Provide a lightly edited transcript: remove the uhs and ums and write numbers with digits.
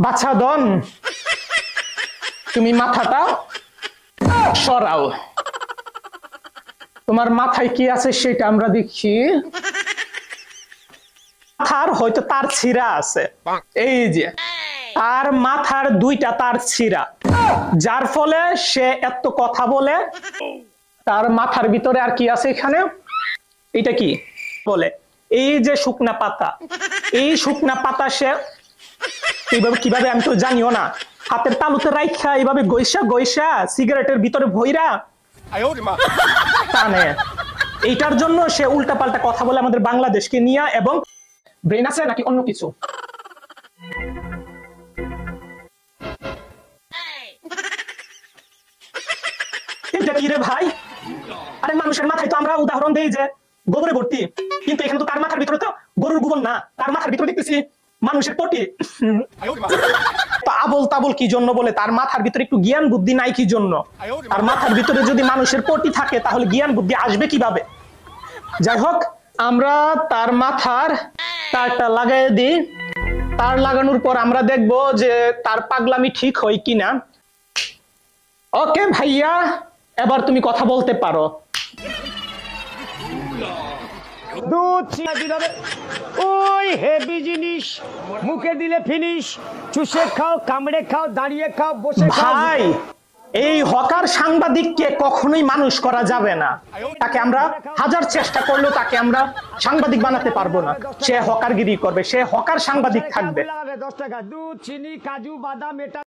বাছা দন, তুমি মাথাটা সরাও। তোমার মাথায় কি আছে সেটা আমরা দেখি। মাথার হয়তো তার ছিঁড়া আছে, এই যে তার মাথার দুইটা তার ছিঁড়া, যার ফলে সে এত কথা বলে। তার মাথার ভিতরে আর কি আছে এখানে, এটা কি বলে, এই যে শুকনা পাতা, এই শুকনা পাতা সে কিভাবে আমি তো জানিও না, হাতের তালুতে রাইখা এইভাবে গইসা গইসা সিগারেটের ভিতরে ভইরা টানে। এইটার জন্য সে উল্টা পাল্টা কথা বলে আমাদের বাংলাদেশকে নিয়ে। এবং ব্রেন আছে নাকি অন্য কিছু? এটা কি রে ভাই? আরে মানুষের মাথায় তো আমরা উদাহরণ দেই যে গোবরে ভর্তি, কিন্তু এখানে তো তার মাথার ভিতরে তো গরুর গোবর না, তার মাথার ভিতরে দেখতেছি মানুষের পটি। আবল তাবল কি জন্য বলে? তার মাথার ভিতরে একটু জ্ঞান বুদ্ধি নাই কি জন্য? তার মাথার ভিতরে যদি মানুষের পটি থাকে তাহলে জ্ঞান বুদ্ধি আসবে কিভাবে? যাই হোক, আমরা তার মাথার তারটা লাগাই দিই। তার লাগানোর পর আমরা দেখব যে তার পাগলামি ঠিক হয় কিনা। ওকে ভাইয়া, এবার তুমি কথা বলতে পারো। দুধ কিভাবে ওই হেভি জিনিস মুখে দিলে ফিনিশ, চুষে খাও, কামড়ে খাও, দাঁড়িয়ে খাও, বসে খাও। ভাই, এই হকার সাংবাদিককে কখনোই মানুষ করা যাবে না। তাকে আমরা হাজার চেষ্টা করলেও তাকে আমরা সাংবাদিক বানাতে পারবো না। সে হকারগিরি করবে, সে হকার সাংবাদিক থাকবে। 10 টাকা দুধ, চিনি, কাজু, বাদাম, এটা